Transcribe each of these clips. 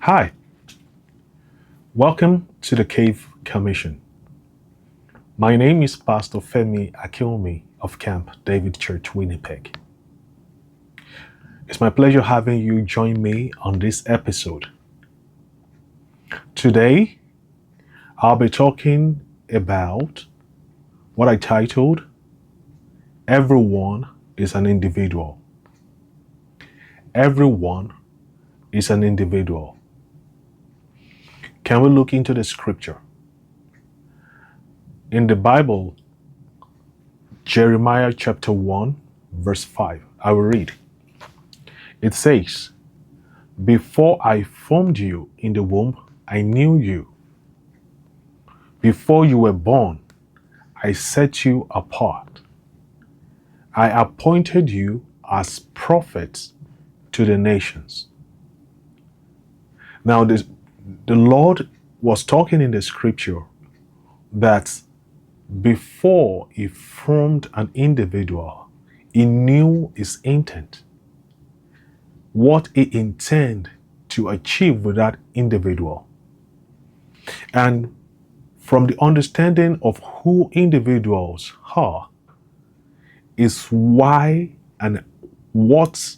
Hi, welcome to the Cave Commission. My name is Pastor Femi Akilmi of Camp David Church, Winnipeg. It's my pleasure having you join me on this episode. Today, I'll be talking about what I titled Everyone is an Individual. Everyone is an individual. Can we look into the scripture? In the Bible, Jeremiah chapter 1, verse 5, I will read. It says, "Before I formed you in the womb, I knew you. Before you were born, I set you apart. I appointed you as prophets to the nations." Now, the Lord was talking in the scripture that before He formed an individual, He knew his intent, what He intended to achieve with that individual. And from the understanding of who individuals are, is why and what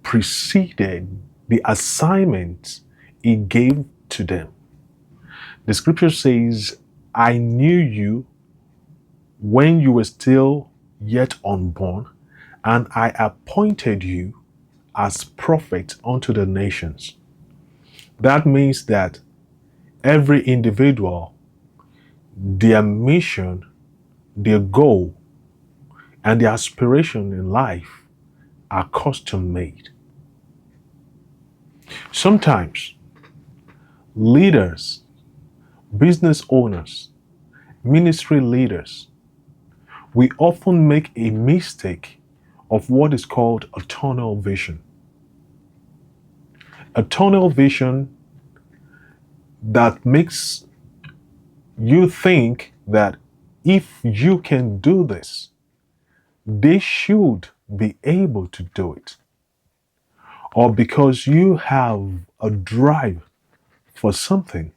preceded the assignment He gave to them. The scripture says, "I knew you when you were still yet unborn, and I appointed you as prophet unto the nations." That means that every individual, their mission, their goal, and their aspiration in life are custom made. Sometimes leaders, business owners, ministry leaders, we often make a mistake of what is called a tunnel vision. A tunnel vision that makes you think that if you can do this, they should be able to do it. Or because you have a drive for something,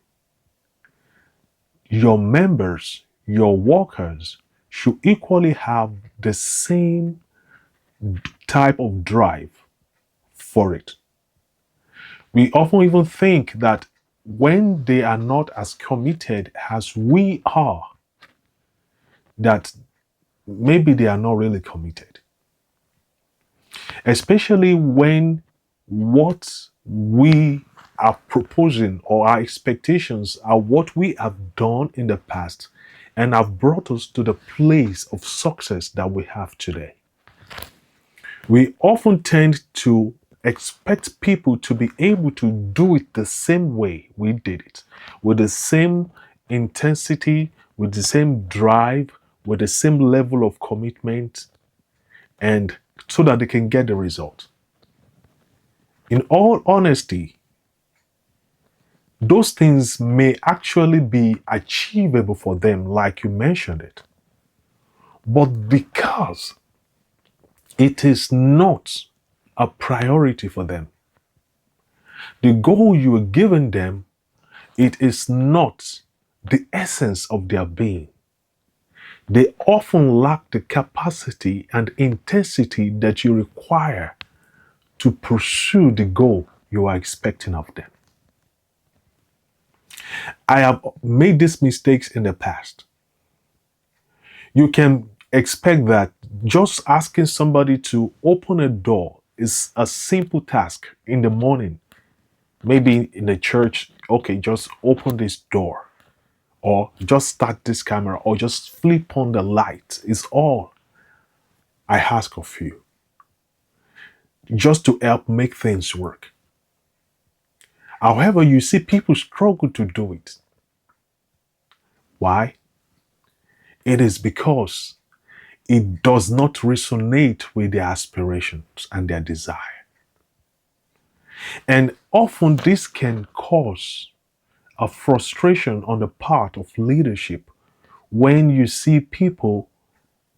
your members, your workers should equally have the same type of drive for it. We often even think that when they are not as committed as we are, that maybe they are not really committed. Especially when what we are proposing or our expectations are what we have done in the past and have brought us to the place of success that we have today. We often tend to expect people to be able to do it the same way we did it, with the same intensity, with the same drive, with the same level of commitment, and so that they can get the result. In all honesty, those things may actually be achievable for them, like you mentioned it. But because it is not a priority for them, the goal you are giving them, it is not the essence of their being. They often lack the capacity and intensity that you require to pursue the goal you are expecting of them. I have made these mistakes in the past. You can expect that just asking somebody to open a door is a simple task in the morning. Maybe in the church, okay, just open this door, or just start this camera, or just flip on the light is all I ask of you, just to help make things work. However, you see people struggle to do it. Why? It is because it does not resonate with their aspirations and their desire. And often this can cause a frustration on the part of leadership when you see people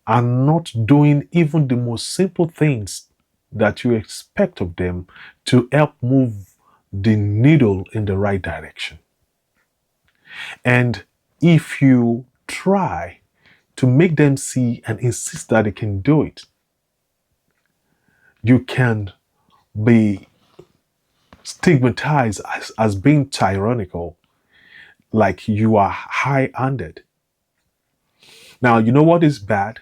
are not doing even the most simple things that you expect of them to help move the needle in the right direction. And if you try to make them see and insist that they can do it, you can be stigmatized as being tyrannical, like you are high handed. Now, you know what is bad?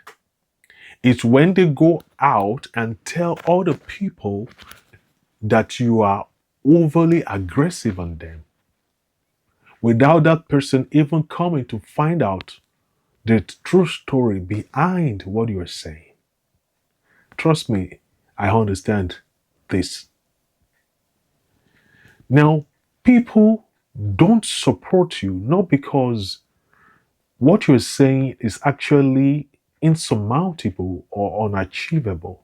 It's when they go out and tell other people that you are overly aggressive on them without that person even coming to find out the true story behind what you're saying. Trust me, I understand this. Now, people don't support you not because what you're saying is actually insurmountable or unachievable,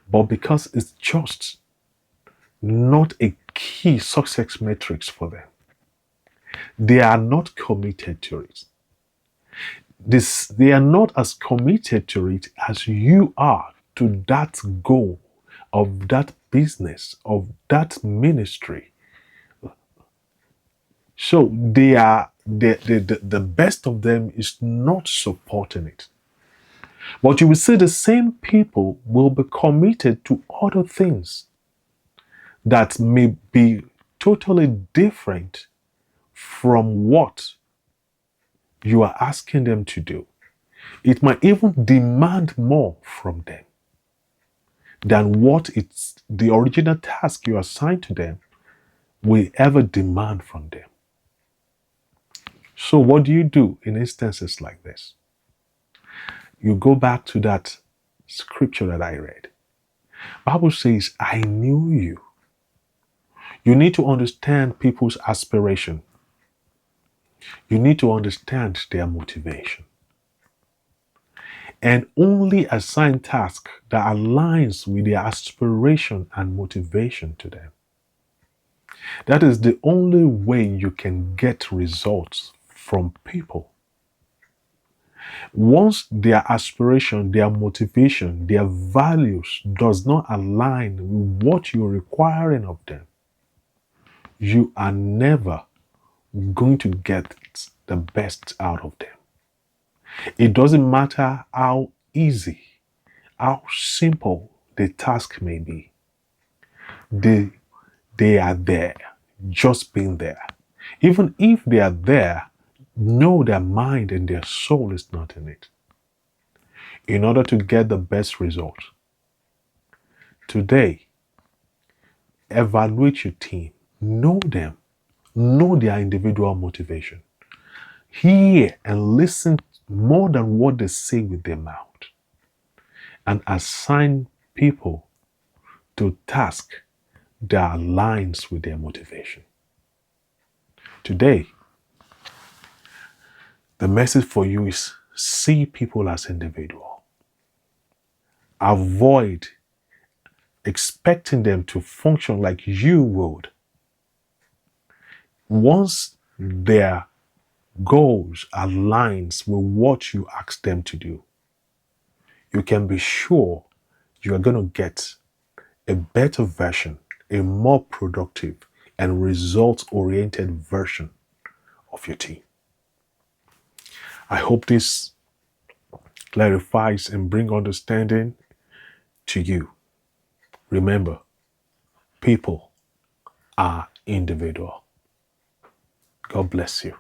but because it's just not a key success matrix for them. They are not committed to it. They are not as committed to it as you are to that goal of that business, of that ministry. So they are the best of them is not supporting it. But you will see the same people will be committed to other things that may be totally different from what you are asking them to do. It might even demand more from them than what it's the original task you assigned to them will ever demand from them. So what do you do in instances like this? You go back to that scripture that I read. Bible says, I knew you. You need to understand people's aspiration. You need to understand their motivation. And only assign tasks that aligns with their aspiration and motivation to them. That is the only way you can get results from people. Once their aspiration, their motivation, their values does not align with what you're requiring of them, you are never going to get the best out of them. It doesn't matter how easy, how simple the task may be. They are there, just being there. Even if they are there, know their mind and their soul is not in it. In order to get the best result, today, evaluate your team, know them, know their individual motivation. Hear and listen more than what they say with their mouth, and assign people to task that aligns with their motivation. Today, the message for you is see people as individual. Avoid expecting them to function like you would. Once their goals aligns with what you ask them to do, you can be sure you are going to get a better version, a more productive and results-oriented version of your team. I hope this clarifies and brings understanding to you. Remember, people are individual. God bless you.